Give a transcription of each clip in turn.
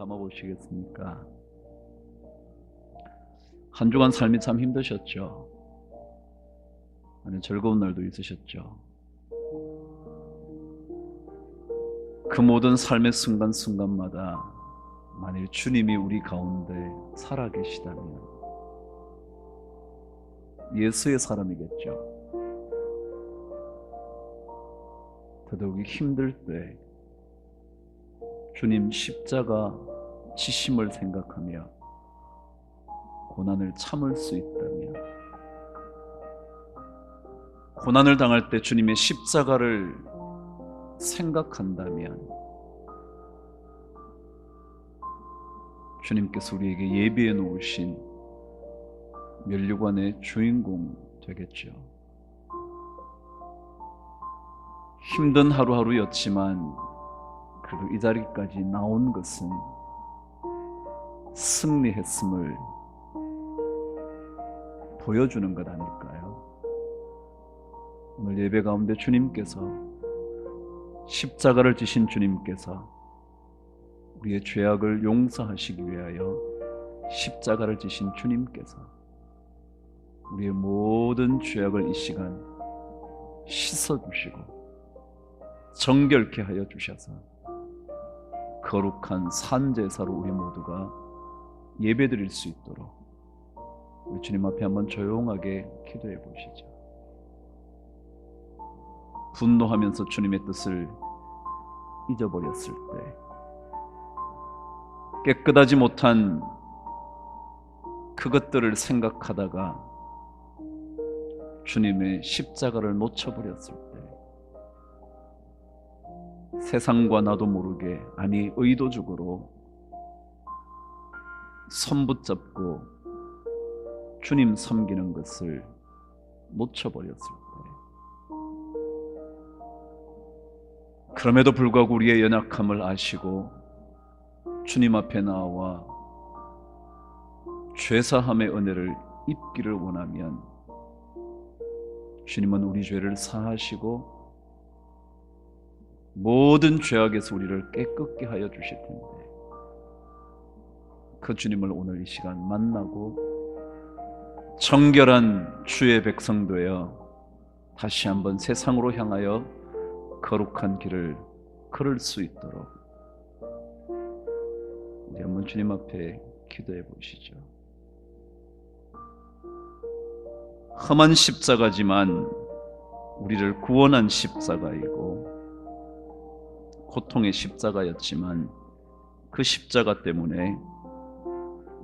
감아보시겠습니까? 한 주간 삶이 참 힘드셨죠? 아니, 즐거운 날도 있으셨죠? 그 모든 삶의 순간순간마다 만일 주님이 우리 가운데 살아계시다면 예수의 사람이겠죠. 더더욱이 힘들 때 주님 십자가 지심을 생각하며 고난을 참을 수 있다면, 고난을 당할 때 주님의 십자가를 생각한다면 주님께서 우리에게 예비해 놓으신 면류관의 주인공 되겠죠. 힘든 하루하루였지만 그래도 이 자리까지 나온 것은 승리했음을 보여주는 것 아닐까요? 오늘 예배 가운데 주님께서, 십자가를 지신 주님께서 우리의 죄악을 용서하시기 위하여 십자가를 지신 주님께서 우리의 모든 죄악을 이 시간 씻어주시고 정결케 하여 주셔서 거룩한 산제사로 우리 모두가 예배드릴 수 있도록 우리 주님 앞에 한번 조용하게 기도해 보시죠. 분노하면서 주님의 뜻을 잊어버렸을 때, 깨끗하지 못한 그것들을 생각하다가 주님의 십자가를 놓쳐버렸을 때, 세상과 나도 모르게, 아니 의도적으로 손붙잡고 주님 섬기는 것을 놓쳐버렸을 때, 그럼에도 불구하고 우리의 연약함을 아시고 주님 앞에 나와 죄사함의 은혜를 입기를 원하면 주님은 우리 죄를 사하시고 모든 죄악에서 우리를 깨끗게 하여 주실 텐데, 그 주님을 오늘 이 시간 만나고 정결한 주의 백성 되어 다시 한번 세상으로 향하여 거룩한 길을 걸을 수 있도록 이제 한번 주님 앞에 기도해 보시죠. 험한 십자가지만 우리를 구원한 십자가이고, 고통의 십자가였지만 그 십자가 때문에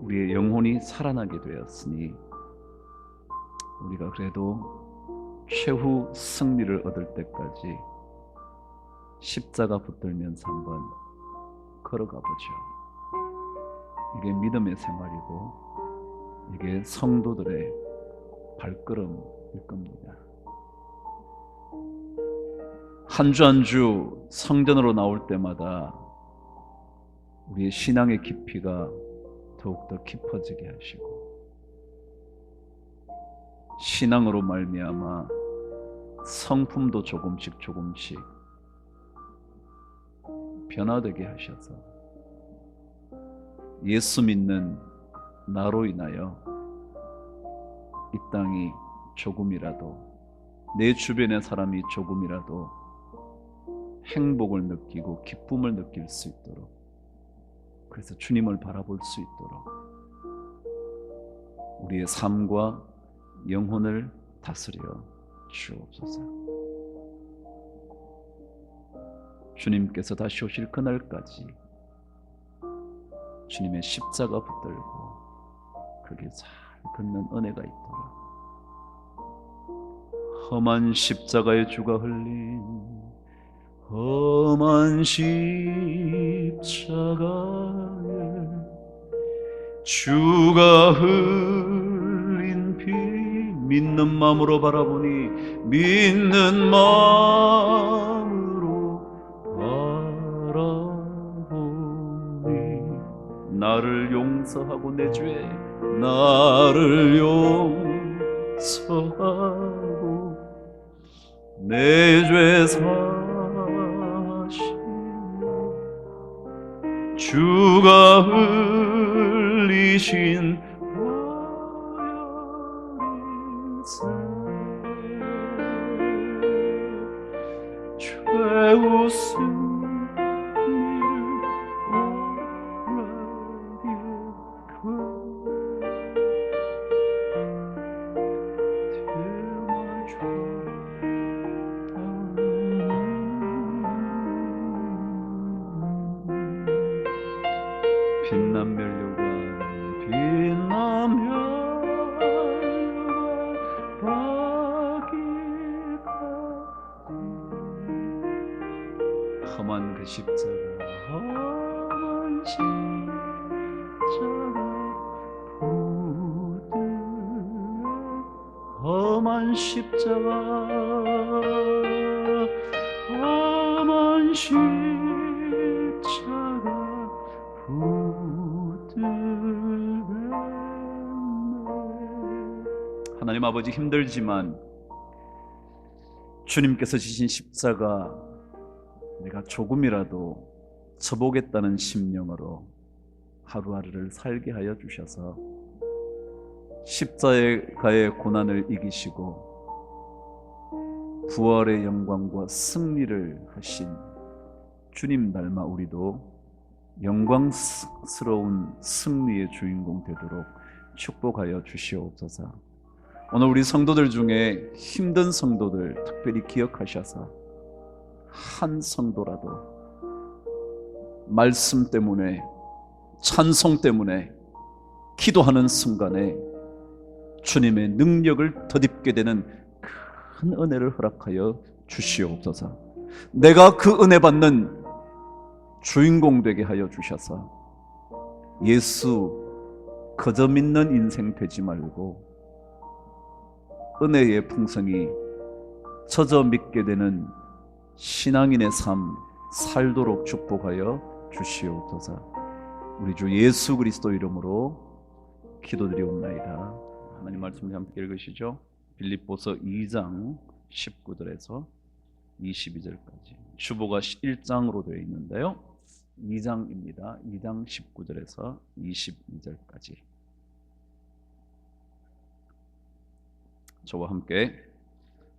우리의 영혼이 살아나게 되었으니 우리가 그래도 최후 승리를 얻을 때까지 십자가 붙들면서 한번 걸어가 보죠. 이게 믿음의 생활이고 이게 성도들의 발걸음일 겁니다. 한 주 한 주 성전으로 나올 때마다 우리의 신앙의 깊이가 더욱더 깊어지게 하시고, 신앙으로 말미암아 성품도 조금씩 변화되게 하셔서 예수 믿는 나로 인하여 이 땅이 조금이라도, 내 주변의 사람이 조금이라도 행복을 느끼고 기쁨을 느낄 수 있도록, 그래서 주님을 바라볼 수 있도록 우리의 삶과 영혼을 다스려 주옵소서. 주님께서 다시 오실 그날까지 주님의 십자가 붙들고 그 길 잘 걷는 은혜가 있도록, 험한 십자가의 주가 흘린 험한 십자가에 주가 흘린 피, 믿는 마음으로 바라보니, 믿는 마음으로 바라보니 나를 용서하고 내 죄, 나를 용서하고 내 죄 사하시며 주가 흘리신 최후 승리를 빛난 멸류관 빛난 멸류관 바퀴가 험한 그 십자가 험한 십자가 부드러 험한 십자가 험한 십자가 하나님 아버지, 힘들지만 주님께서 지신 십자가 내가 조금이라도 져보겠다는 심령으로 하루하루를 살게 하여 주셔서 십자가의 고난을 이기시고 부활의 영광과 승리를 하신 주님 닮아 우리도 영광스러운 승리의 주인공 되도록 축복하여 주시옵소서. 오늘 우리 성도들 중에 힘든 성도들 특별히 기억하셔서 한 성도라도 말씀 때문에 찬송 때문에 기도하는 순간에 주님의 능력을 덧입게 되는 큰 은혜를 허락하여 주시옵소서. 내가 그 은혜 받는 주인공 되게 하여 주셔서 예수 거저 믿는 인생 되지 말고 은혜의 풍성이 젖어 믿게 되는 신앙인의 삶 살도록 축복하여 주시옵소서. 우리 주 예수 그리스도 이름으로 기도드리옵나이다. 하나님 말씀을 함께 읽으시죠. 빌립보서 2장 19절에서 22절까지. 주보가 1장으로 되어 있는데요, 2장입니다. 2장 19절에서 22절까지. 저와 함께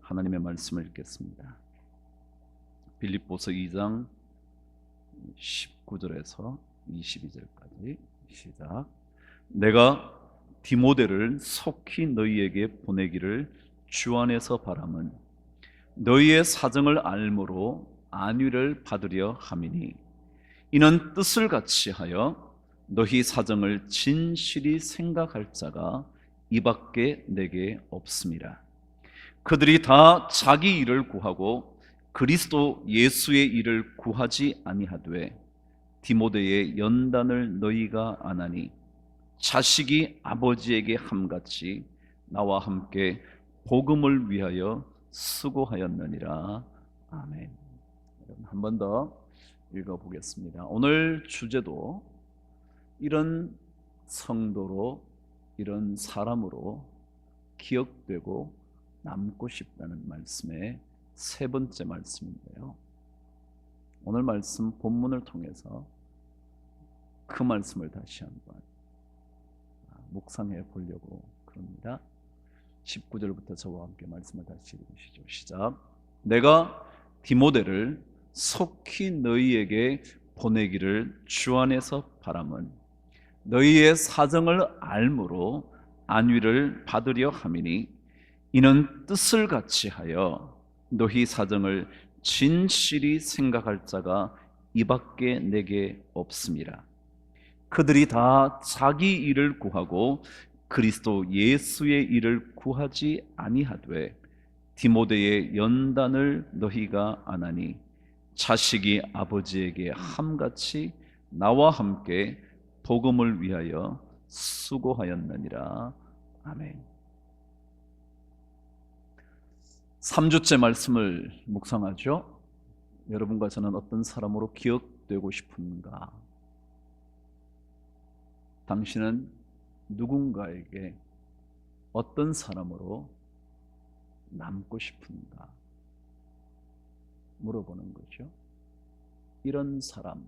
하나님의 말씀을 읽겠습니다. 빌립보서 2장 19절에서 22절까지 시작. 내가 디모데를 속히 너희에게 보내기를 주 안에서 바람은 너희의 사정을 알므로 안위를 받으려 함이니 이는 뜻을 같이 하여 너희 사정을 진실히 생각할 자가 이밖에 내게 없음이라. 그들이 다 자기 일을 구하고 그리스도 예수의 일을 구하지 아니하되 디모데의 연단을 너희가 아나니 자식이 아버지에게 함같이 나와 함께 복음을 위하여 수고하였느니라. 아멘. 한 번 더 읽어보겠습니다. 오늘 주제도 이런 성도로, 이런 사람으로 기억되고 남고 싶다는 말씀의 세 번째 말씀인데요, 오늘 말씀 본문을 통해서 그 말씀을 다시 한번 묵상해 보려고 그럽니다. 19절부터 저와 함께 말씀을 다시 읽으시죠. 시작. 내가 디모데를 속히 너희에게 보내기를 주 안에서 바람은 너희의 사정을 알므로 안위를 받으려 함이니 이는 뜻을 같이 하여 너희 사정을 진실히 생각할 자가 이밖에 내게 없음이라. 그들이 다 자기 일을 구하고 그리스도 예수의 일을 구하지 아니하되 디모데의 연단을 너희가 아나니 자식이 아버지에게 함같이 나와 함께 복음을 위하여 수고하였느니라. 아멘. 3주째 말씀을 묵상하죠. 여러분과 저는 어떤 사람으로 기억되고 싶은가? 당신은 누군가에게 어떤 사람으로 남고 싶은가? 물어보는 거죠. 이런 사람,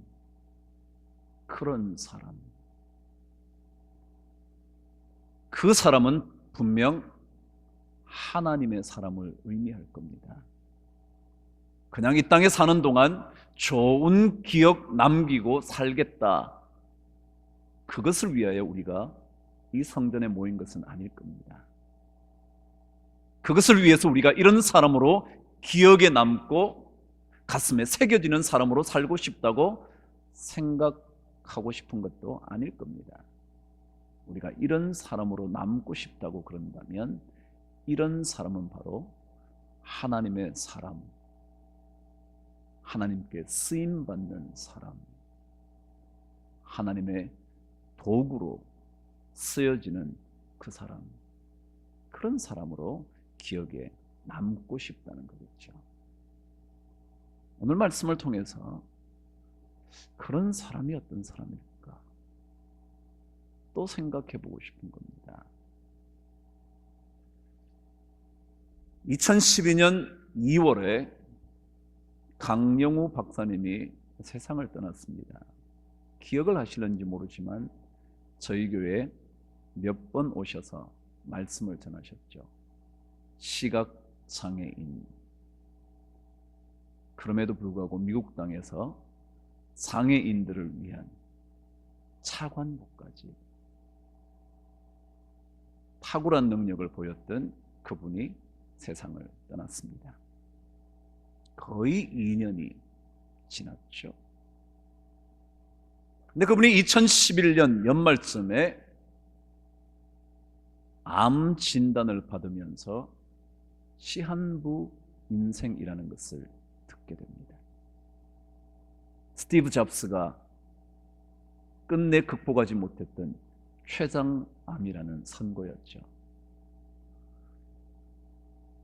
그런 사람, 그 사람은 분명 하나님의 사람을 의미할 겁니다. 그냥 이 땅에 사는 동안 좋은 기억 남기고 살겠다, 그것을 위하여 우리가 이 성전에 모인 것은 아닐 겁니다. 그것을 위해서 우리가 이런 사람으로 기억에 남고 가슴에 새겨지는 사람으로 살고 싶다고 생각하고 싶은 것도 아닐 겁니다. 우리가 이런 사람으로 남고 싶다고 그런다면 이런 사람은 바로 하나님의 사람, 하나님께 쓰임받는 사람, 하나님의 도구로 쓰여지는 그 사람, 그런 사람으로 기억에 남고 싶다는 거겠죠. 오늘 말씀을 통해서 그런 사람이 어떤 사람일까 또 생각해 보고 싶은 겁니다. 2012년 2월에 강영우 박사님이 세상을 떠났습니다. 기억을 하실는지 모르지만 저희 교회에 몇 번 오셔서 말씀을 전하셨죠. 시각장애인. 그럼에도 불구하고 미국 땅에서 장애인들을 위한 차관보까지 탁월한 능력을 보였던 그분이 세상을 떠났습니다. 거의 2년이 지났죠. 근데 그분이 2011년 연말쯤에 암 진단을 받으면서 시한부 인생이라는 것을 듣게 됩니다. 스티브 잡스가 끝내 극복하지 못했던 췌장암이라는 선고였죠.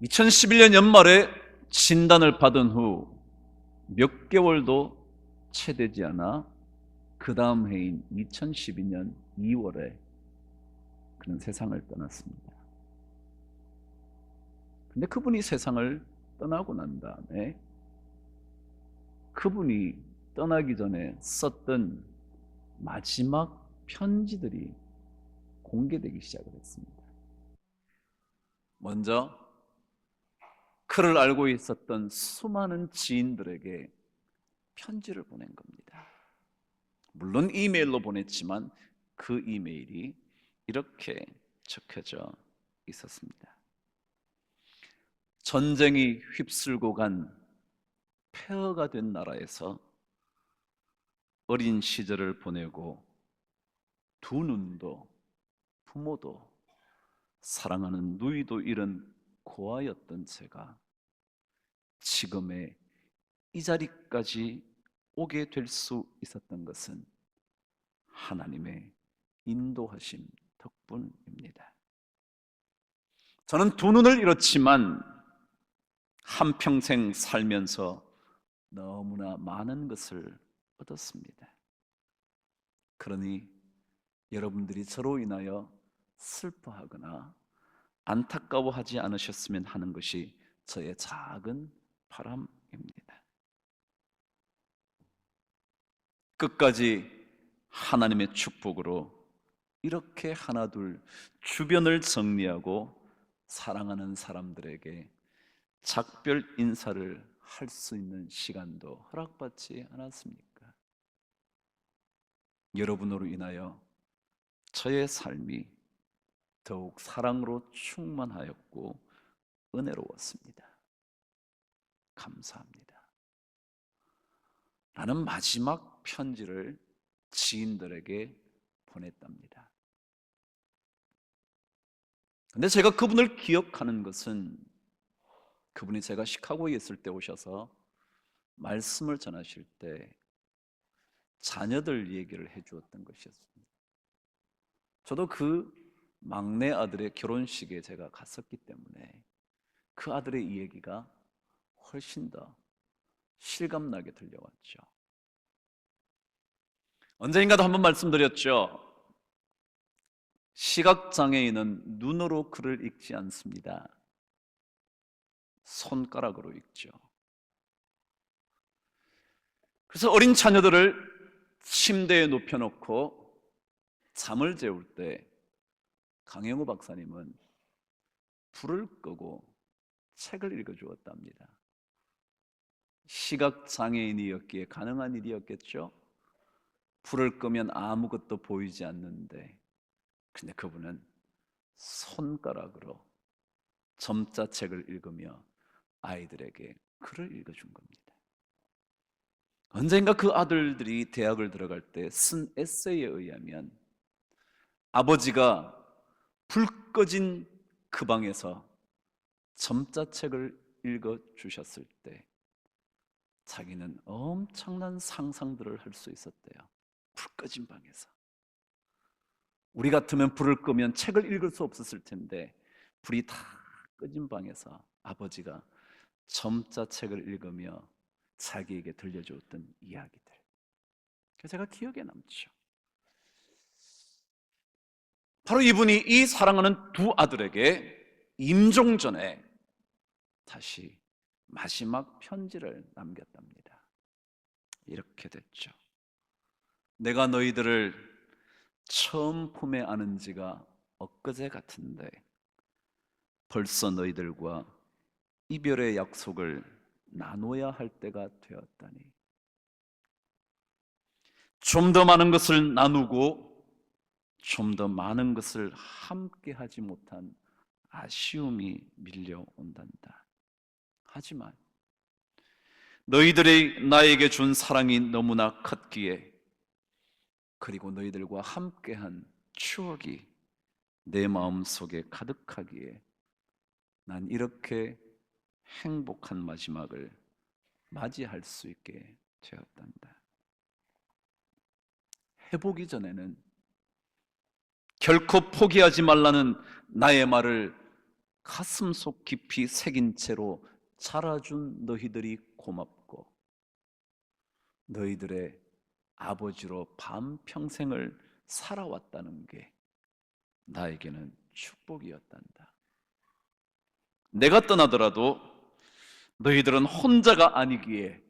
2011년 연말에 진단을 받은 후 몇 개월도 채 되지 않아 그 다음 해인 2012년 2월에 그는 세상을 떠났습니다. 근데 그분이 세상을 떠나고 난 다음에 그분이 떠나기 전에 썼던 마지막 편지들이 공개되기 시작을 했습니다. 먼저 그를 알고 있었던 수많은 지인들에게 편지를 보낸 겁니다. 물론 이메일로 보냈지만 그 이메일이 이렇게 적혀져 있었습니다. 전쟁이 휩쓸고 간 폐허가 된 나라에서 어린 시절을 보내고 두 눈도 부모도 사랑하는 누이도 잃은 고아였던 제가 지금의 이 자리까지 오게 될 수 있었던 것은 하나님의 인도하심 덕분입니다. 저는 두 눈을 잃었지만 한평생 살면서 너무나 많은 것을 얻었습니다. 그러니 여러분들이 저로 인하여 슬퍼하거나 안타까워하지 않으셨으면 하는 것이 저의 작은 바람입니다. 끝까지 하나님의 축복으로 이렇게 하나둘 주변을 정리하고 사랑하는 사람들에게 작별 인사를 할 수 있는 시간도 허락받지 않았습니까? 여러분으로 인하여 저의 삶이 더욱 사랑으로 충만하였고 은혜로웠습니다. 감사합니다. 라는 마지막 편지를 지인들에게 보냈답니다. 근데 제가 그분을 기억하는 것은 그분이 제가 시카고에 있을 때 오셔서 말씀을 전하실 때 자녀들 얘기를 해주었던 것이었습니다. 저도 그 막내 아들의 결혼식에 제가 갔었기 때문에 그 아들의 이 얘기가 훨씬 더 실감나게 들려왔죠. 언젠가도 한번 말씀드렸죠. 시각장애인은 눈으로 글을 읽지 않습니다. 손가락으로 읽죠. 그래서 어린 자녀들을 침대에 눕혀놓고 잠을 재울 때 강영우 박사님은 불을 끄고 책을 읽어주었답니다. 시각장애인이었기에 가능한 일이었겠죠. 불을 끄면 아무것도 보이지 않는데, 근데 그분은 손가락으로 점자책을 읽으며 아이들에게 글을 읽어준 겁니다. 언젠가 그 아들들이 대학을 들어갈 때 쓴 에세이에 의하면 아버지가 불 꺼진 그 방에서 점자책을 읽어주셨을 때 자기는 엄청난 상상들을 할 수 있었대요. 불 꺼진 방에서. 우리 같으면 불을 끄면 책을 읽을 수 없었을 텐데 불이 다 꺼진 방에서 아버지가 점자책을 읽으며 자기에게 들려주었던 이야기들, 그래서 제가 기억에 남죠. 바로 이분이 이 사랑하는 두 아들에게 임종 전에 다시 마지막 편지를 남겼답니다. 이렇게 됐죠. 내가 너희들을 처음 품에 안은 지가 엊그제 같은데 벌써 너희들과 이별의 약속을 나눠야 할 때가 되었다니. 좀 더 많은 것을 나누고 좀 더 많은 것을 함께 하지 못한 아쉬움이 밀려온단다. 하지만 너희들이 나에게 준 사랑이 너무나 컸기에, 그리고 너희들과 함께한 추억이 내 마음속에 가득하기에 난 이렇게 행복한 마지막을 맞이할 수 있게 되었단다. 해보기 전에는 결코 포기하지 말라는 나의 말을 가슴속 깊이 새긴 채로 자라준 너희들이 고맙고, 너희들의 아버지로 반평생을 살아왔다는 게 나에게는 축복이었단다. 내가 떠나더라도 너희들은 혼자가 아니기에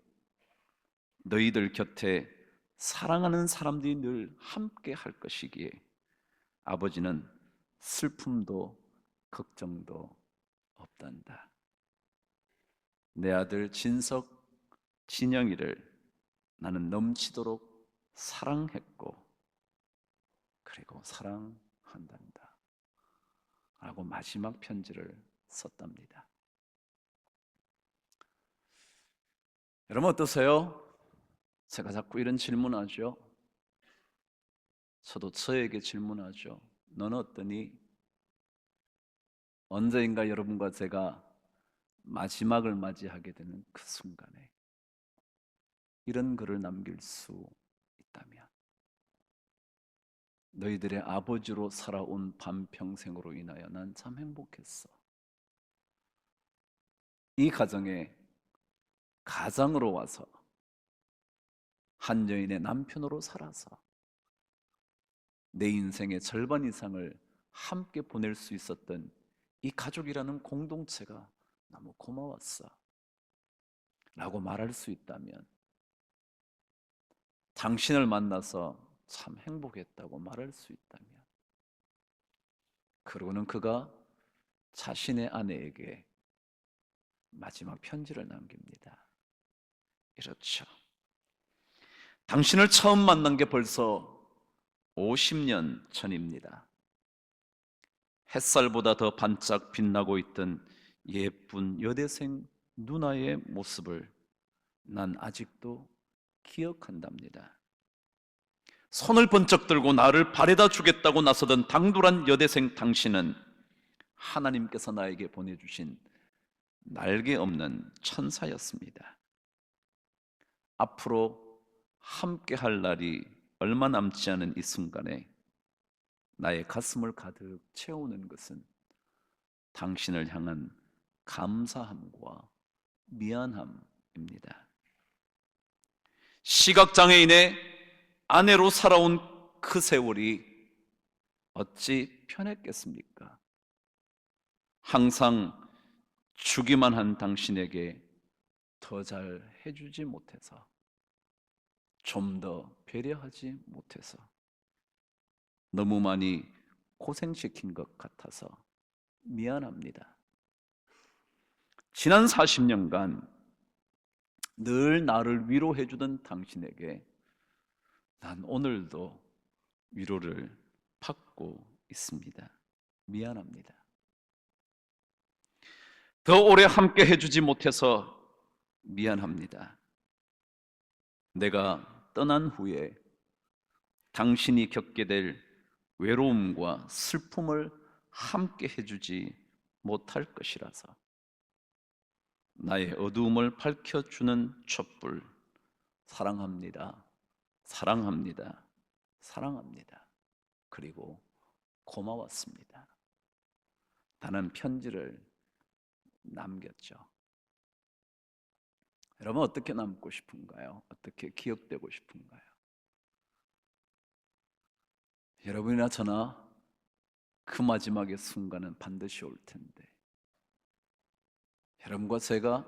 너희들 곁에 사랑하는 사람들이 늘 함께 할 것이기에 아버지는 슬픔도 걱정도 없단다. 내 아들 진석, 진영이를 나는 넘치도록 사랑했고 그리고 사랑한단다 라고 마지막 편지를 썼답니다. 여러분 어떠세요? 제가 자꾸 이런 질문하죠. 저도 저에게 질문하죠. 너는 어떠니? 언제인가 여러분과 제가 마지막을 맞이하게 되는 그 순간에 이런 글을 남길 수 있다면, 너희들의 아버지로 살아온 반평생으로 인하여 난 참 행복했어. 이 가정에 가장으로 와서 한 여인의 남편으로 살아서 내 인생의 절반 이상을 함께 보낼 수 있었던 이 가족이라는 공동체가 너무 고마웠어 라고 말할 수 있다면, 당신을 만나서 참 행복했다고 말할 수 있다면, 그러고는 그가 자신의 아내에게 마지막 편지를 남깁니다. 이렇죠. 당신을 처음 만난 게 벌써 50년 전입니다. 햇살보다 더 반짝 빛나고 있던 예쁜 여대생 누나의 모습을 난 아직도 기억한답니다. 손을 번쩍 들고 나를 바래다 주겠다고 나서던 당돌한 여대생 당신은 하나님께서 나에게 보내주신 날개 없는 천사였습니다. 앞으로 함께 할 날이 얼마 남지 않은 이 순간에 나의 가슴을 가득 채우는 것은 당신을 향한 감사함과 미안함입니다. 시각장애인의 아내로 살아온 그 세월이 어찌 편했겠습니까? 항상 주기만 한 당신에게 더 잘 해주지 못해서 좀 더 배려하지 못해서 너무 많이 고생시킨 것 같아서 미안합니다. 지난 40년간 늘 나를 위로해 주던 당신에게 난 오늘도 위로를 받고 있습니다. 미안합니다. 더 오래 함께 해주지 못해서 미안합니다. 내가 떠난 후에 당신이 겪게 될 외로움과 슬픔을 함께 해주지 못할 것이라서 나의 어두움을 밝혀주는 촛불, 사랑합니다. 사랑합니다. 사랑합니다. 그리고 고마웠습니다. 나는 편지를 남겼죠. 여러분 어떻게 남고 싶은가요? 어떻게 기억되고 싶은가요? 여러분이나 저나 그 마지막의 순간은 반드시 올 텐데 여러분과 제가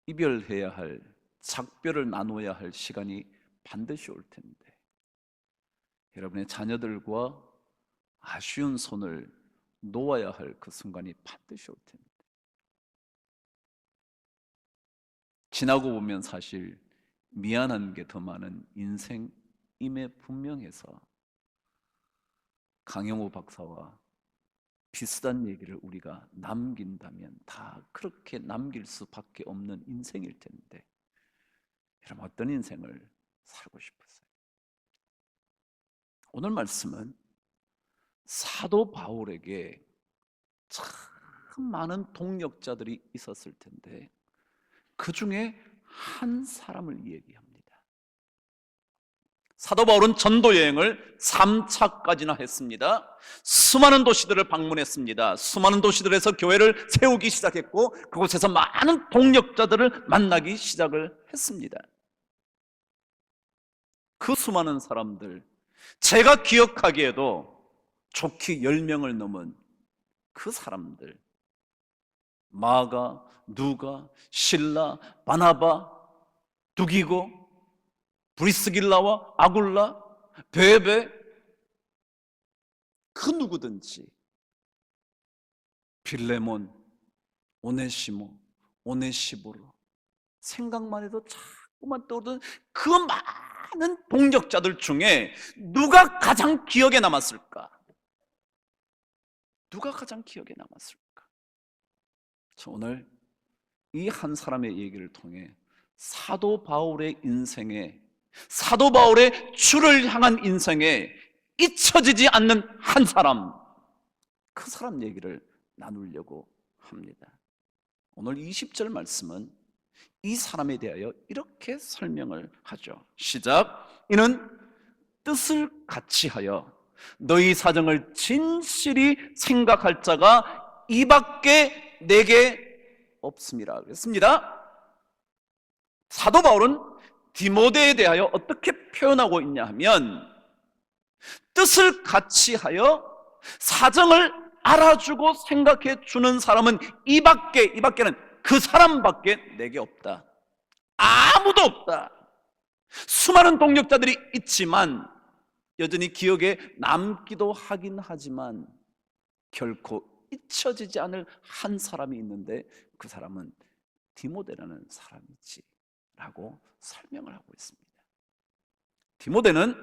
이별해야 할, 작별을 나눠야 할 시간이 반드시 올 텐데 여러분의 자녀들과 아쉬운 손을 놓아야 할 그 순간이 반드시 올 텐데 지나고 보면 사실 미안한 게 더 많은 인생임에 분명해서 강영호 박사와 비슷한 얘기를 우리가 남긴다면 다 그렇게 남길 수밖에 없는 인생일 텐데 여러분 어떤 인생을 살고 싶으세요? 오늘 말씀은 사도 바울에게 참 많은 동역자들이 있었을 텐데 그 중에 한 사람을 얘기합니다. 사도 바울은 전도 여행을 3차까지나 했습니다. 수많은 도시들을 방문했습니다. 수많은 도시들에서 교회를 세우기 시작했고 그곳에서 많은 동역자들을 만나기 시작을 했습니다. 그 수많은 사람들, 제가 기억하기에도 좋게 10명을 넘은 그 사람들, 마가, 누가, 실라, 바나바, 두기고, 브리스길라와 아굴라, 베베, 그 누구든지 빌레몬, 오네시모, 오네시보로 생각만 해도 자꾸만 떠오르는 그 많은 동역자들 중에 누가 가장 기억에 남았을까? 누가 가장 기억에 남았을까? 저 오늘 이 한 사람의 얘기를 통해 사도 바울의 인생에, 사도 바울의 주를 향한 인생에 잊혀지지 않는 한 사람, 그 사람 얘기를 나누려고 합니다. 오늘 20절 말씀은 이 사람에 대하여 이렇게 설명을 하죠. 시작. 이는 뜻을 같이 하여 너희 사정을 진실이 생각할 자가 이밖에 내게 없음이라 그랬습니다. 사도 바울은 디모데에 대하여 어떻게 표현하고 있냐 하면 뜻을 같이 하여 사정을 알아주고 생각해 주는 사람은 이밖에는 그 사람밖에 내게 없다. 아무도 없다. 수많은 동역자들이 있지만 여전히 기억에 남기도 하긴 하지만 결코 잊혀지지 않을 한 사람이 있는데 그 사람은 디모데라는 사람이지 라고 설명을 하고 있습니다. 디모데는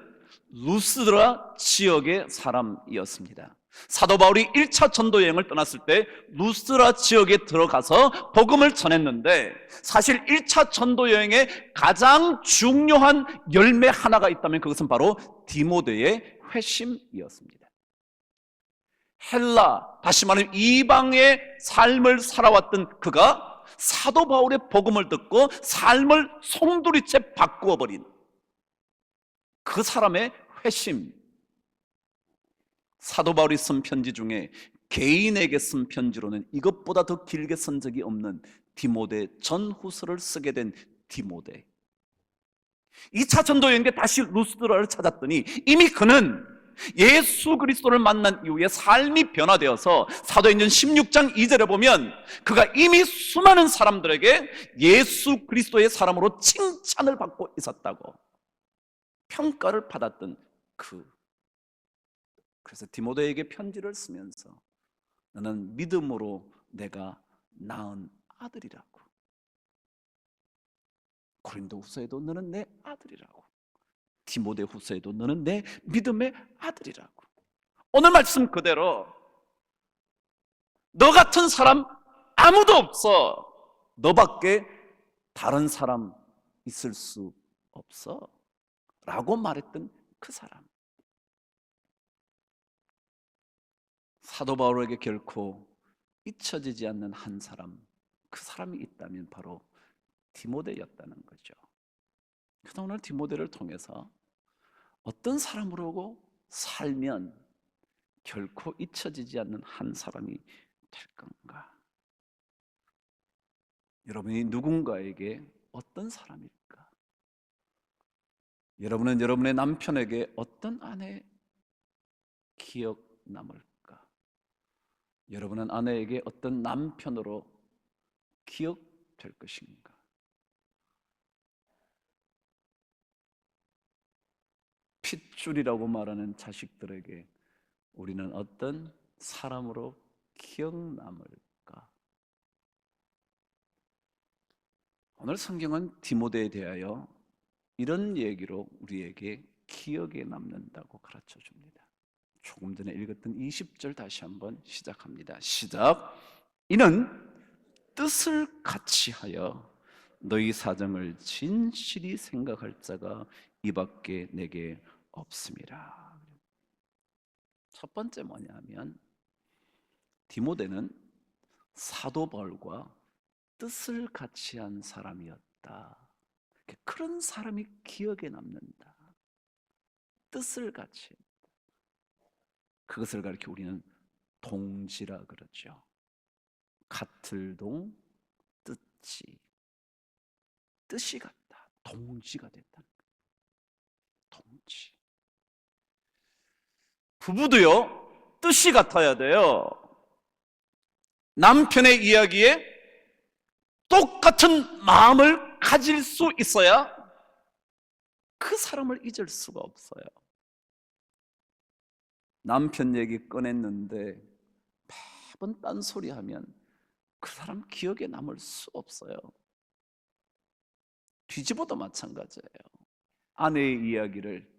루스드라 지역의 사람이었습니다. 사도 바울이 1차 전도 여행을 떠났을 때 루스드라 지역에 들어가서 복음을 전했는데 사실 1차 전도 여행의 가장 중요한 열매 하나가 있다면 그것은 바로 디모데의 회심이었습니다. 헬라, 다시 말하면 이방의 삶을 살아왔던 그가 사도 바울의 복음을 듣고 삶을 송두리째 바꾸어 버린 그 사람의 회심. 사도 바울이 쓴 편지 중에 개인에게 쓴 편지로는 이것보다 더 길게 쓴 적이 없는 디모데 전후서를 쓰게 된 디모데. 2차 전도 여행 때 다시 루스드라를 찾았더니 이미 그는 예수 그리스도를 만난 이후에 삶이 변화되어서 사도행전 16장 2절에 보면 그가 이미 수많은 사람들에게 예수 그리스도의 사람으로 칭찬을 받고 있었다고. 평가를 받았던 그래서 디모데에게 편지를 쓰면서 너는 믿음으로 내가 낳은 아들이라고, 고린도후서에도 너는 내 아들이라고, 디모데후서에도 너는 내 믿음의 아들이라고. 오늘 말씀 그대로 너 같은 사람 아무도 없어. 너밖에 다른 사람 있을 수 없어 라고 말했던 그 사람, 사도 바울에게 결코 잊혀지지 않는 한 사람, 그 사람이 있다면 바로 디모데였다는 거죠. 그래서 오늘 디모데를 통해서 어떤 사람으로 살면 결코 잊혀지지 않는 한 사람이 될 건가? 여러분이 누군가에게 어떤 사람일까? 여러분은 여러분의 남편에게 어떤 아내 기억 남을까? 여러분은 아내에게 어떤 남편으로 기억될 것인가? 핏줄이라고 말하는 자식들에게 우리는 어떤 사람으로 기억 남을까? 오늘 성경은 디모데에 대하여 이런 얘기로 우리에게 기억에 남는다고 가르쳐 줍니다. 조금 전에 읽었던 20절 다시 한번 시작합니다. 시작. 이는 뜻을 같이 하여 너희 사정을 진실이 생각할 자가 이밖에 내게 없습니다. 첫 번째 뭐냐면 디모데는 사도 바울과 뜻을 같이 한 사람이었다. 그런 사람이 기억에 남는다. 뜻을 같이 했다. 그것을 가리켜 우리는 동지라 그러죠. 같을 동 뜻지, 뜻이 같다. 동지가 됐다는 거예요. 동지. 부부도요, 뜻이 같아야 돼요. 남편의 이야기에 똑같은 마음을 가질 수 있어야 그 사람을 잊을 수가 없어요. 남편 얘기 꺼냈는데 매번 딴소리 하면 그 사람 기억에 남을 수 없어요. 뒤집어도 마찬가지예요. 아내의 이야기를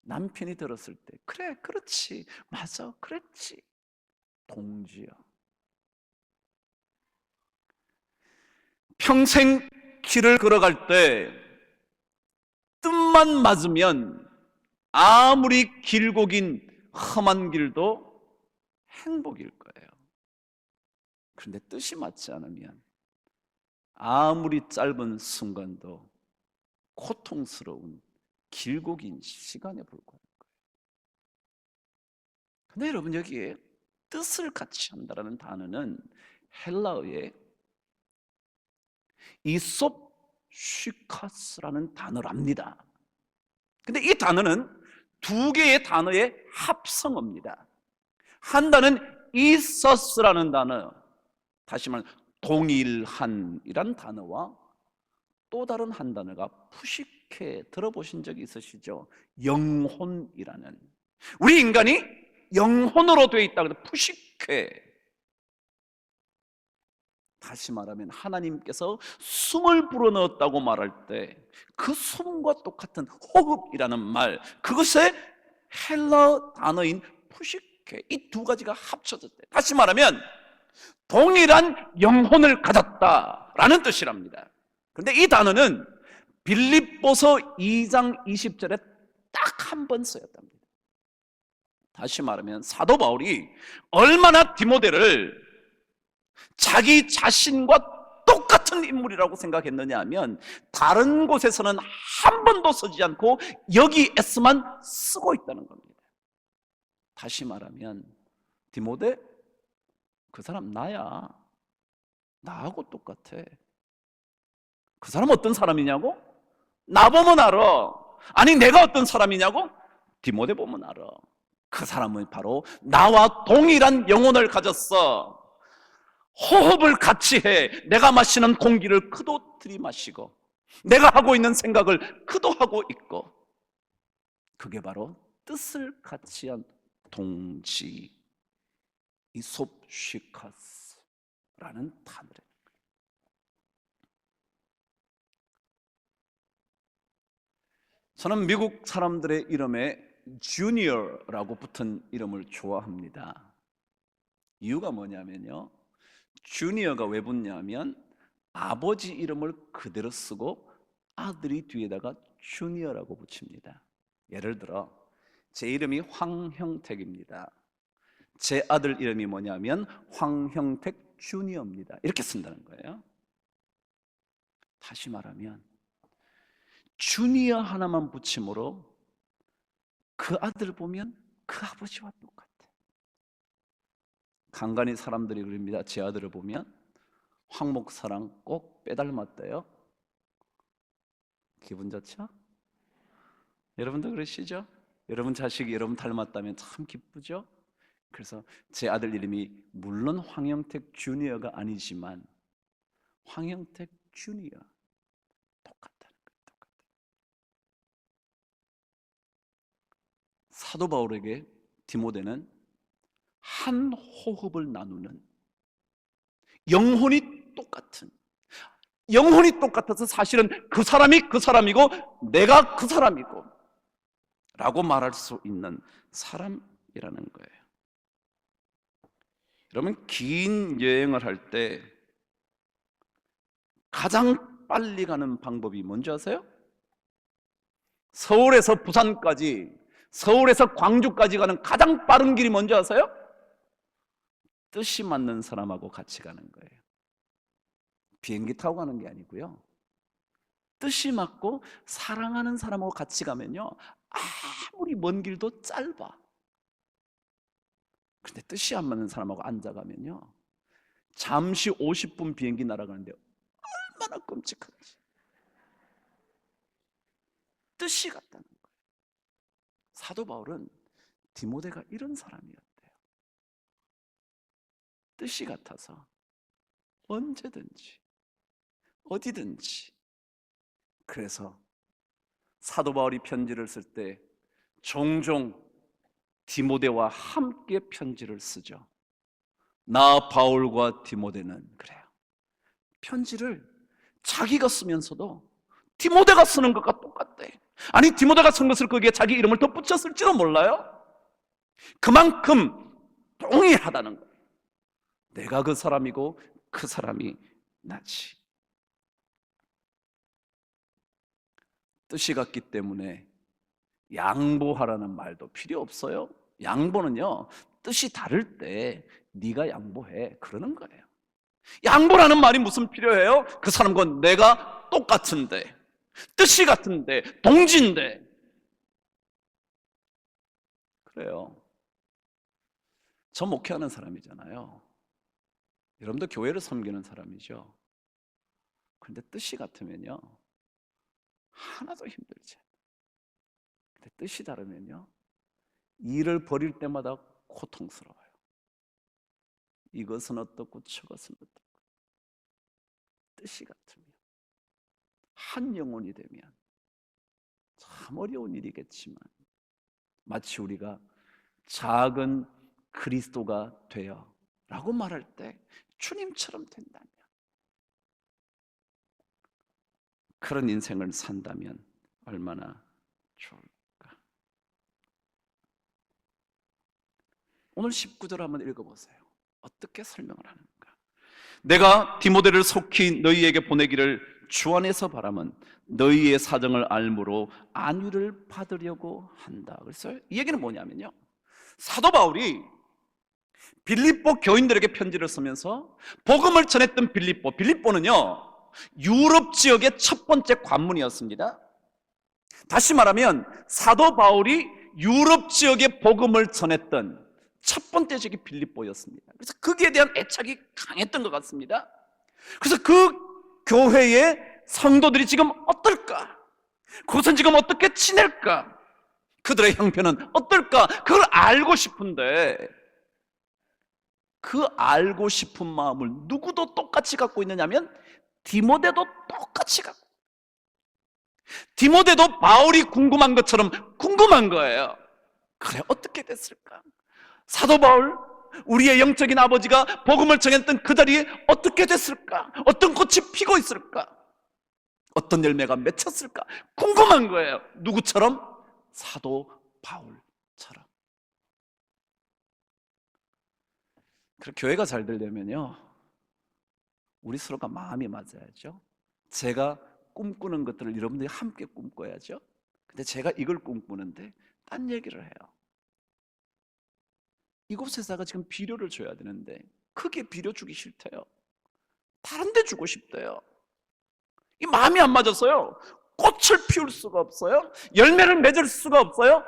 남편이 들었을 때 그래, 그렇지, 맞아, 그랬지. 동지요. 평생 길을 걸어갈 때 뜻만 맞으면 아무리 길고 긴 험한 길도 행복일 거예요. 그런데 뜻이 맞지 않으면 아무리 짧은 순간도 고통스러운 길고 긴 시간에 불과할 거예요. 근데 여러분, 여기에 뜻을 같이 한다는 단어는 헬라어의 이솝슈카스라는 단어랍니다. 근데 이 단어는 두 개의 단어의 합성어입니다. 한 단어는 이서스라는 단어, 다시 말하면 동일한이란 단어와 또 다른 한 단어가 푸시케, 들어보신 적이 있으시죠? 영혼이라는, 우리 인간이 영혼으로 되어 있다 그래서 푸시케. 다시 말하면 하나님께서 숨을 불어넣었다고 말할 때 그 숨과 똑같은 호흡이라는 말, 그것의 헬라어 단어인 푸시케, 이 두 가지가 합쳐졌대. 다시 말하면 동일한 영혼을 가졌다라는 뜻이랍니다. 그런데 이 단어는 빌립보서 2장 20절에 딱 한 번 쓰였답니다. 다시 말하면 사도 바울이 얼마나 디모데를 자기 자신과 똑같은 인물이라고 생각했느냐 하면 다른 곳에서는 한 번도 쓰지 않고 여기에서만 쓰고 있다는 겁니다. 다시 말하면 디모데, 그 사람 나야. 나하고 똑같아. 그 사람 어떤 사람이냐고? 나 보면 알아. 아니, 내가 어떤 사람이냐고? 디모데 보면 알아. 그 사람은 바로 나와 동일한 영혼을 가졌어. 호흡을 같이 해. 내가 마시는 공기를 그도 들이마시고, 내가 하고 있는 생각을 그도 하고 있고, 그게 바로 뜻을 같이 한 동지, 이솝시카스라는 단어래요. 저는 미국 사람들의 이름에 주니어라고 붙은 이름을 좋아합니다. 이유가 뭐냐면요, 주니어가 왜 붙냐면 아버지 이름을 그대로 쓰고 아들이 뒤에다가 주니어라고 붙입니다. 예를 들어 제 이름이 황형택입니다. 제 아들 이름이 뭐냐면 황형택 주니어입니다. 이렇게 쓴다는 거예요. 다시 말하면 주니어 하나만 붙임으로 그 아들 보면 그 아버지와 똑같아. 간간히 사람들이 그럽니다. 제 아들을 보면 황 목사랑 꼭 빼닮았대요. 기분 좋죠? 여러분도 그러시죠? 여러분 자식이 여러분 닮았다면 참 기쁘죠? 그래서 제 아들 이름이 물론 황형택 주니어가 아니지만 황형택 주니어, 똑같다는 거예요. 똑같아. 사도 바울에게 디모데는 한 호흡을 나누는, 영혼이 똑같은, 영혼이 똑같아서 사실은 그 사람이 그 사람이고 내가 그 사람이고 라고 말할 수 있는 사람이라는 거예요. 여러분, 긴 여행을 할 때 가장 빨리 가는 방법이 뭔지 아세요? 서울에서 부산까지, 서울에서 광주까지 가는 가장 빠른 길이 뭔지 아세요? 뜻이 맞는 사람하고 같이 가는 거예요. 비행기 타고 가는 게 아니고요, 뜻이 맞고 사랑하는 사람하고 같이 가면요, 아무리 먼 길도 짧아. 근데 뜻이 안 맞는 사람하고 앉아가면요, 잠시 50분 비행기 날아가는데 얼마나 끔찍한지. 뜻이 같다는 거예요. 사도 바울은 디모데가 이런 사람이었대요. 뜻이 같아서 언제든지 어디든지. 그래서 사도 바울이 편지를 쓸 때 종종 디모데와 함께 편지를 쓰죠. 나 바울과 디모데는 그래요. 편지를 자기가 쓰면서도 디모데가 쓰는 것과 똑같대. 아니, 디모데가 쓴 것을 거기에 자기 이름을 덧붙였을지도 몰라요. 그만큼 동일하다는 거예요. 내가 그 사람이고 그 사람이 나지. 뜻이 같기 때문에 양보하라는 말도 필요 없어요. 양보는요, 뜻이 다를 때 네가 양보해, 그러는 거예요. 양보라는 말이 무슨 필요해요? 그 사람과 내가 똑같은데, 뜻이 같은데, 동지인데. 그래요. 저 목회하는 사람이잖아요. 여러분도 교회를 섬기는 사람이죠. 그런데 뜻이 같으면요, 하나도 힘들지 않아요. 근데 뜻이 다르면요, 일을 벌일 때마다 고통스러워요. 이것은 어떻고 저것은 어떻고. 뜻이 같으면, 한 영혼이 되면 참 어려운 일이겠지만 마치 우리가 작은 그리스도가 되어 라고 말할 때 주님처럼 된다면, 그런 인생을 산다면 얼마나 좋을까. 오늘 19절 한번 읽어보세요. 어떻게 설명을 하는가. 내가 디모데를 속히 너희에게 보내기를 주 안에서 바람은 너희의 사정을 알므로 안위를 받으려고 한다. 그래서 이 얘기는 뭐냐면요, 사도 바울이 빌립보 교인들에게 편지를 쓰면서 복음을 전했던 빌립보는요, 유럽 지역의 첫 번째 관문이었습니다. 다시 말하면 사도 바울이 유럽 지역의 복음을 전했던 첫 번째 지역이 빌립보였습니다. 그래서 거기에 대한 애착이 강했던 것 같습니다. 그래서 그 교회의 성도들이 지금 어떨까? 그것은 지금 어떻게 지낼까? 그들의 형편은 어떨까? 그걸 알고 싶은데, 그 알고 싶은 마음을 누구도 똑같이 갖고 있느냐면 디모데도 똑같이 갖고. 디모데도 바울이 궁금한 것처럼 궁금한 거예요. 그래, 어떻게 됐을까? 사도 바울, 우리의 영적인 아버지가 복음을 전했던 그 자리에 어떻게 됐을까? 어떤 꽃이 피고 있을까? 어떤 열매가 맺혔을까? 궁금한 거예요. 누구처럼? 사도 바울처럼. 그래, 교회가 잘 되려면요, 우리 서로가 마음이 맞아야죠. 제가 꿈꾸는 것들을 여러분들이 함께 꿈꿔야죠. 근데 제가 이걸 꿈꾸는데 딴 얘기를 해요. 이곳에다가 지금 비료를 줘야 되는데 크게 비료 주기 싫대요. 다른 데 주고 싶대요. 이 마음이 안 맞았어요. 꽃을 피울 수가 없어요. 열매를 맺을 수가 없어요.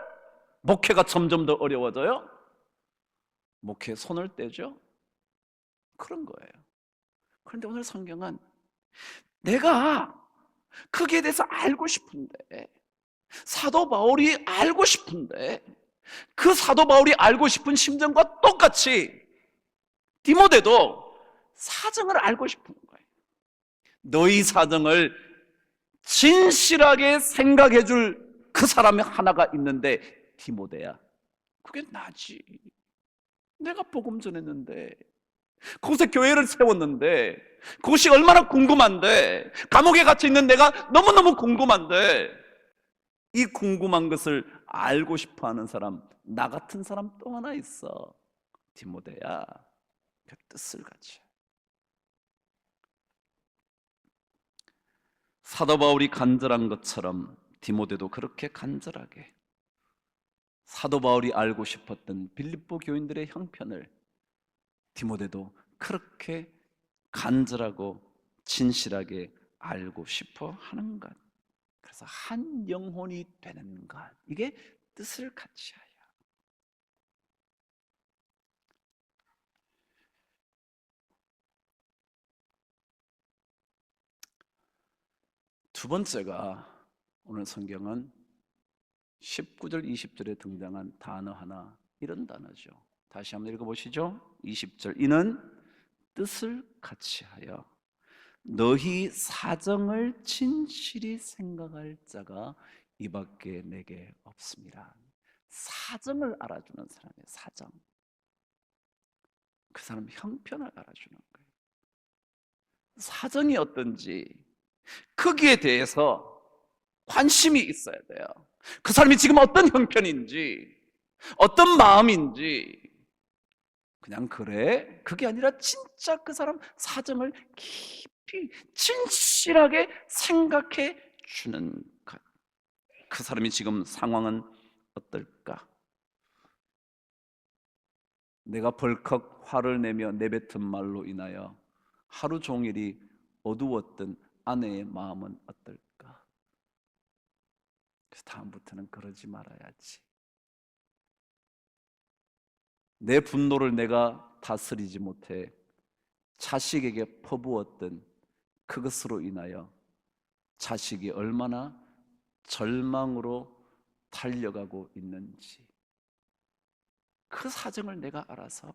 목회가 점점 더 어려워져요. 목회에 손을 떼죠. 그런 거예요. 그런데 오늘 성경은 내가 거기에 대해서 알고 싶은데, 사도 바울이 알고 싶은데, 그 사도 바울이 알고 싶은 심정과 똑같이 디모데도 사정을 알고 싶은 거예요. 너희 사정을 진실하게 생각해 줄 그 사람이 하나가 있는데, 디모데야, 그게 나지. 내가 복음 전했는데, 그곳에 교회를 세웠는데, 그것이 얼마나 궁금한데, 감옥에 갇혀 있는 내가 너무너무 궁금한데, 이 궁금한 것을 알고 싶어 하는 사람, 나 같은 사람 또 하나 있어. 디모데야, 그 뜻을 같이. 사도 바울이 간절한 것처럼 디모데도 그렇게 간절하게 사도 바울이 알고 싶었던 빌립보 교인들의 형편을 디모데도 그렇게 간절하고 진실하게 알고 싶어 하는 것. 그래서 한 영혼이 되는 것, 이게 뜻을 같이 하여. 두 번째가, 오늘 성경은 19절 20절에 등장한 단어 하나, 이런 단어죠. 다시 한번 읽어보시죠. 20절, 이는 뜻을 같이 하여 너희 사정을 진실히 생각할 자가 이밖에 내게 없습니다. 사정을 알아주는 사람의 사정, 그 사람 형편을 알아주는 거예요. 사정이 어떤지 거기에 대해서 관심이 있어야 돼요. 그 사람이 지금 어떤 형편인지, 어떤 마음인지. 그냥 그래? 그게 아니라 진짜 그 사람 사정을 깊이 진실하게 생각해 주는 것. 그 사람이 지금 상황은 어떨까? 내가 벌컥 화를 내며 내뱉은 말로 인하여 하루 종일이 어두웠던 아내의 마음은 어떨까? 그래서 다음부터는 그러지 말아야지. 내 분노를 내가 다스리지 못해 자식에게 퍼부었던 그것으로 인하여 자식이 얼마나 절망으로 달려가고 있는지, 그 사정을 내가 알아서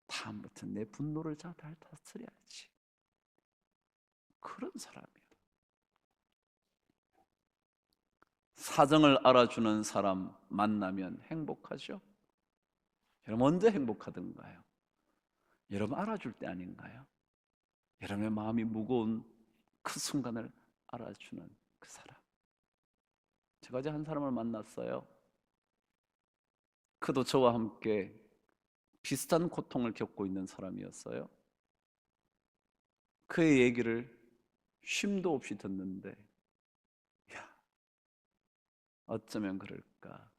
다음부터 내 분노를 잘 다스려야지. 그런 사람이에요. 사정을 알아주는 사람 만나면 행복하죠? 여러분, 언제 행복하던가요? 여러분 알아줄 때 아닌가요? 여러분의 마음이 무거운 그 순간을 알아주는 그 사람. 제가 어제 한 사람을 만났어요. 그도 저와 함께 비슷한 고통을 겪고 있는 사람이었어요. 그의 얘기를 쉼도 없이 듣는데, 야, 어쩌면 그럴까?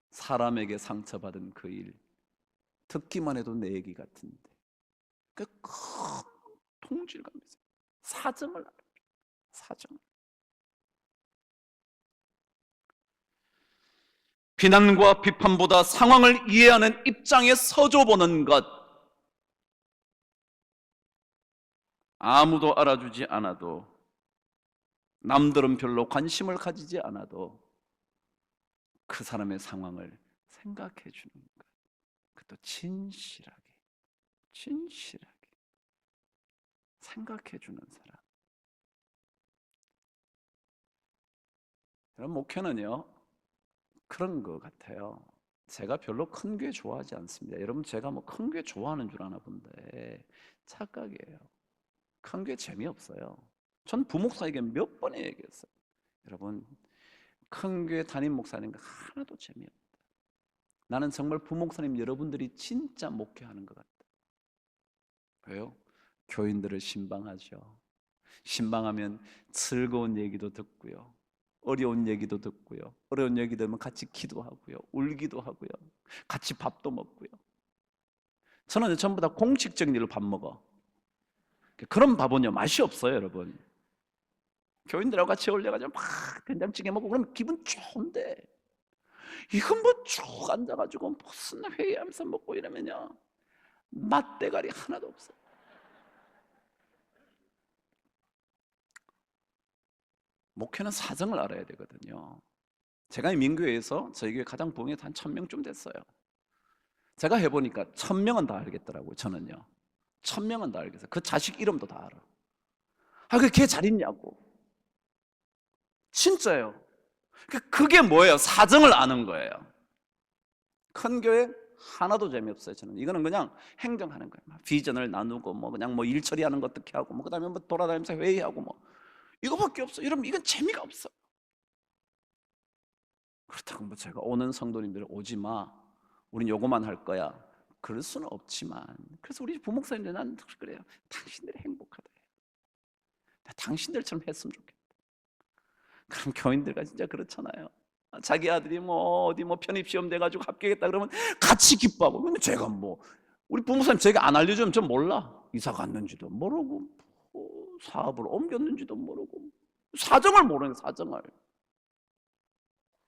사람에게 상처받은 그 일, 듣기만 해도 내 얘기 같은데, 그 큰 통질감에서 사정을 알아. 사정. 비난과 비판보다 상황을 이해하는 입장에 서줘보는 것. 아무도 알아주지 않아도, 남들은 별로 관심을 가지지 않아도 그 사람의 상황을 생각해 주는 것. 그것도 진실하게 생각해 주는 사람. 여러분, 목회는요 그런 것 같아요. 제가 별로 큰 교회 좋아하지 않습니다. 여러분, 제가 뭐 큰 교회 좋아하는 줄 아나 본데 착각이에요. 큰 교회 재미없어요. 전 부목사에게 몇 번에 얘기했어요. 여러분, 큰 교회 담임 목사님과 하나도 재미없다. 나는 정말 부목사님 여러분들이 진짜 목회하는 것 같다. 왜요? 교인들을 신방하죠. 신방하면 즐거운 얘기도 듣고요, 어려운 얘기도 듣고요, 어려운 얘기 들으면 같이 기도하고요, 울기도 하고요, 같이 밥도 먹고요. 저는 전부 다 공식적인 일로 밥 먹어. 그런 밥은요 맛이 없어요, 여러분. 교인들하고 같이 어울려가지고 막 된장찌개 먹고 그러면 기분 좋은데, 이건 뭐 쭉 앉아가지고 무슨 회의하면서 먹고 이러면요 맛대가리 하나도 없어. 목회는 사정을 알아야 되거든요. 제가 이 민교회에서 저희 교회 가장 부흥이 한 1000명쯤 됐어요. 제가 해보니까 1000명은 다 알겠더라고요. 저는요 1000명은 다 알겠어요. 그 자식 이름도 다 알아. 아, 그 걔 잘 있냐고. 진짜요. 그게 뭐예요? 사정을 아는 거예요. 큰 교회 하나도 재미없어요. 저는 이거는 그냥 행정하는 거예요. 비전을 나누고 뭐 그냥 뭐 일 처리하는 거 어떻게 하고 뭐 그다음에 뭐 돌아다니면서 회의하고 뭐 이거밖에 없어. 여러분, 이건 재미가 없어. 그렇다고 뭐 제가 오는 성도님들 오지 마, 우린 요거만 할 거야, 그럴 수는 없지만, 그래서 우리 부목사님들 난 그래요. 당신들이 행복하다. 당신들처럼 했으면 좋겠다. 그럼 교인들과 진짜 그렇잖아요. 자기 아들이 뭐 어디 뭐 편입시험 돼가지고 합격했다 그러면 같이 기뻐하고. 근데 제가 뭐 우리 부모님 제가 안 알려주면 전 몰라. 이사 갔는지도 모르고 사업을 옮겼는지도 모르고 사정을 모르는 사정을.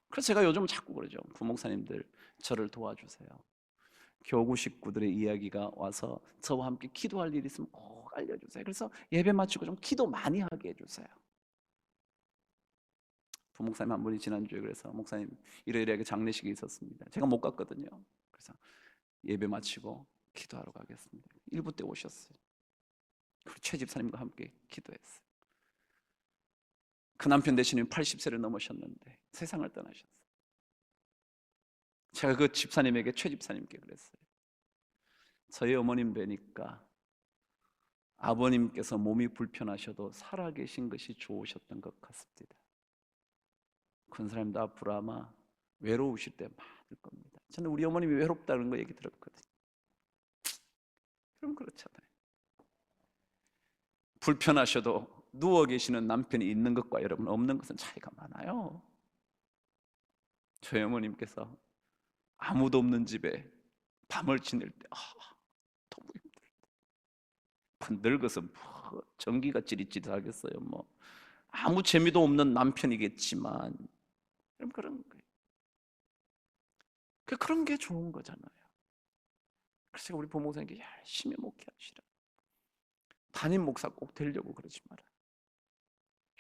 그래서 제가 요즘 자꾸 그러죠. 부목사님들 저를 도와주세요. 교구 식구들의 이야기가 와서 저와 함께 기도할 일이 있으면 꼭 알려주세요. 그래서 예배 마치고 좀 기도 많이 하게 해주세요. 부목사님 한 분이 지난주에 그래서 목사님 이러이러하게 장례식이 있었습니다. 제가 못 갔거든요. 그래서 예배 마치고 기도하러 가겠습니다. 1부 때 오셨어요. 그리고 최 집사님과 함께 기도했어요. 그 남편 되시는 80세를 넘으셨는데 세상을 떠나셨어요. 제가 그 집사님에게, 최 집사님께 그랬어요. 저희 어머님 뵈니까 아버님께서 몸이 불편하셔도 살아계신 것이 좋으셨던 것 같습니다. 큰 사람도 앞으로 아마 외로우실 때 많을 겁니다. 저는 우리 어머님이 외롭다는 거 얘기 들었거든요. 그럼 그렇잖아요. 불편하셔도 누워 계시는 남편이 있는 것과 여러분 없는 것은 차이가 많아요. 저희 어머님께서 아무도 없는 집에 밤을 지낼 때 너무 힘들다. 늙어서 뭐 전기가 찌릿찌릿하겠어요. 뭐 아무 재미도 없는 남편이겠지만 그런 거예요. 그런 게 좋은 거잖아요. 그래서 우리 부모님께 열심히 목회하시라. 담임 목사 꼭 되려고 그러지 마라.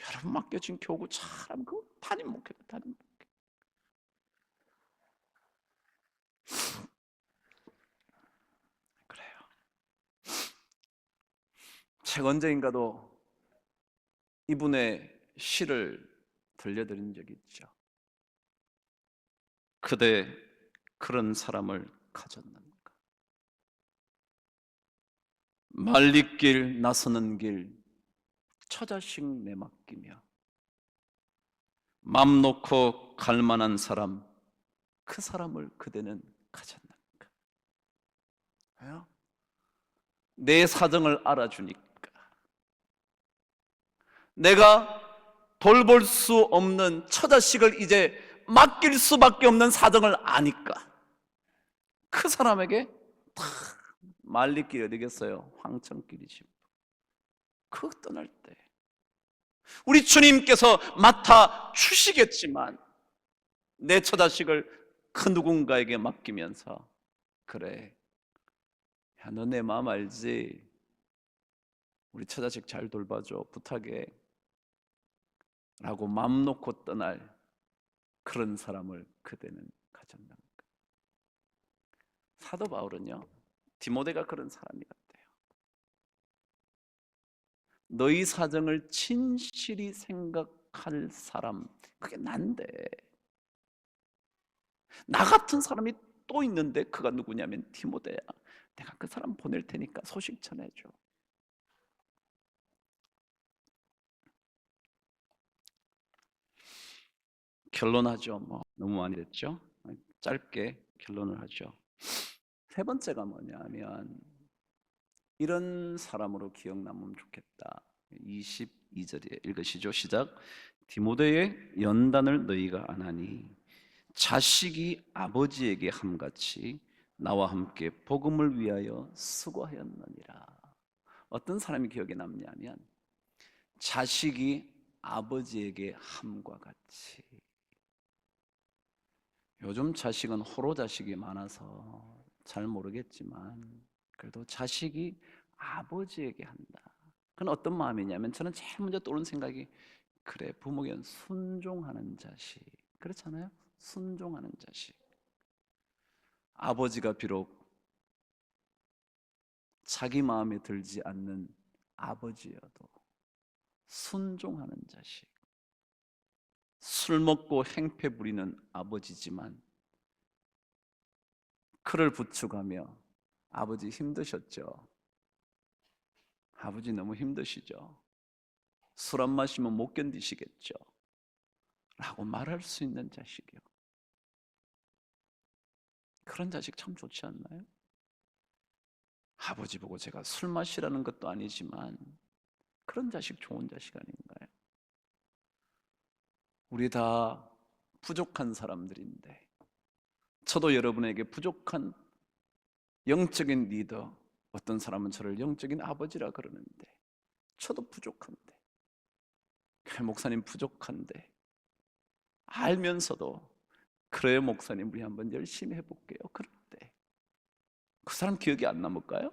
여러분 맡겨진 교구 잘하면 그 담임 목회가 담임 목회. 그래요. 책 언제인가도 이분의 시를 들려드린 적이 있죠. 그대 그런 사람을 가졌는가. 말리길 나서는 길 처자식 내맡기며 맘 놓고 갈 만한 사람, 그 사람을 그대는 가졌는가. 왜요? 내 사정을 알아주니까, 내가 돌볼 수 없는 처자식을 이제 맡길 수밖에 없는 사정을 아니까 그 사람에게 다 말리길이 어디겠어요? 황천길이지. 그 떠날 때 우리 주님께서 맡아 주시겠지만 내 처자식을 그 누군가에게 맡기면서, 그래, 야, 너 내 마음 알지? 우리 처자식 잘 돌봐줘, 부탁해 라고 마음 놓고 떠날 그런 사람을 그대는 가졌는가. 사도 바울은요 디모데가 그런 사람이 같아요. 너희 사정을 진실히 생각하고 부족할 사람, 그게 난데, 나 같은 사람이 또 있는데 그가 누구냐면 디모데야. 내가 그 사람 보낼 테니까 소식 전해줘. 결론하죠. 뭐 너무 많이 됐죠. 짧게 결론을 하죠. 세 번째가 뭐냐면 이런 사람으로 기억 남으면 좋겠다. 22절에 읽으시죠. 시작. 디모데의 연단을 너희가 안 하니 자식이 아버지에게 함같이 나와 함께 복음을 위하여 수고하였느니라. 어떤 사람이 기억에 남냐면 자식이 아버지에게 함과 같이. 요즘 자식은 호로 자식이 많아서 잘 모르겠지만 그래도 자식이 아버지에게 한다. 그건 어떤 마음이냐면 저는 제일 먼저 떠오르는 생각이 그래, 부모에게 순종하는 자식. 그렇잖아요? 순종하는 자식. 아버지가 비록 자기 마음에 들지 않는 아버지여도 순종하는 자식. 술 먹고 행패 부리는 아버지지만 그를 부축하며 아버지 힘드셨죠? 아버지 너무 힘드시죠? 술 안 마시면 못 견디시겠죠? 라고 말할 수 있는 자식이요. 그런 자식 참 좋지 않나요? 아버지 보고 제가 술 마시라는 것도 아니지만 그런 자식 좋은 자식 아닌가요? 우리 다 부족한 사람들인데 저도 여러분에게 부족한 영적인 리더, 어떤 사람은 저를 영적인 아버지라 그러는데 저도 부족한데, 교회 목사님 부족한데 알면서도 그래요 목사님 우리 한번 열심히 해볼게요. 그럴 때 그 사람 기억이 안 남을까요?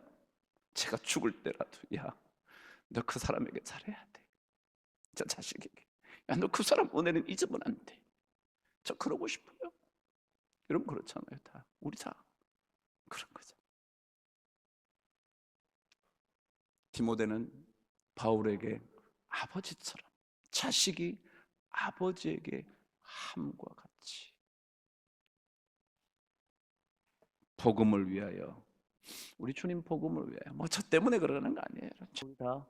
제가 죽을 때라도 야, 너 그 사람에게 잘해야 돼. 저 자식에게 야, 너 그 사람 은혜는 잊으면 안 돼. 저 그러고 싶어요. 여러분 그렇잖아요. 다 우리 다 그런 거죠. 디모데는 바울에게 아버지처럼 자식이 아버지에게 함과 같이 복음을 위하여, 우리 주님 복음을 위하여, 뭐 저 때문에 그러는 거 아니에요. 저희 다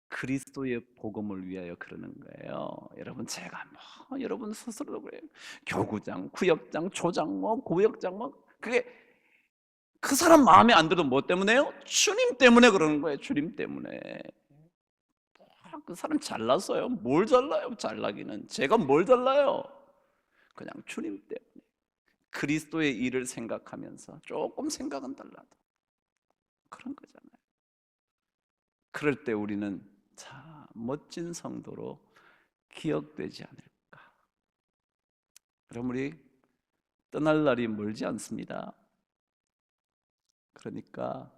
그리스도의 복음을 위하여 그러는 거예요. 여러분 제가 뭐 여러분 스스로도 그래요. 교구장, 구역장, 조장, 뭐 고역장, 뭐 그게 그 사람 마음에 안 들어도 뭐 때문에요? 주님 때문에 그러는 거예요. 주님 때문에. 그 사람 잘났어요. 뭘 잘나요? 잘나기는 제가 뭘 잘나요? 그냥 주님 때문에 그리스도의 일을 생각하면서 조금 생각은 달라도 그런 거잖아요. 그럴 때 우리는 참 멋진 성도로 기억되지 않을까. 그럼 우리 떠날 날이 멀지 않습니다. 그러니까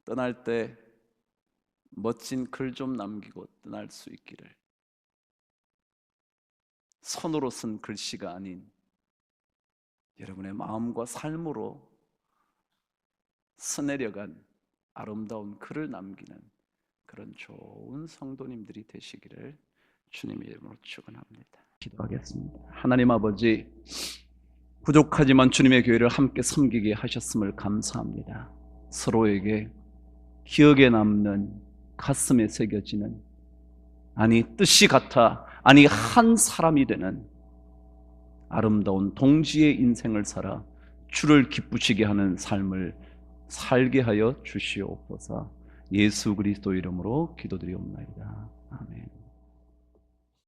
떠날 때 멋진 글 좀 남기고 떠날 수 있기를. 손으로 쓴 글씨가 아닌 여러분의 마음과 삶으로 스내려간 아름다운 글을 남기는 그런 좋은 성도님들이 되시기를 주님의 이름으로 축원합니다. 기도하겠습니다. 하나님 아버지, 부족하지만 주님의 교회를 함께 섬기게 하셨음을 감사합니다. 서로에게 기억에 남는, 가슴에 새겨지는, 아니 뜻이 같아, 아니 한 사람이 되는 아름다운 동지의 인생을 살아 주를 기쁘시게 하는 삶을 살게 하여 주시옵소서. 예수 그리스도 이름으로 기도드리옵나이다. 아멘.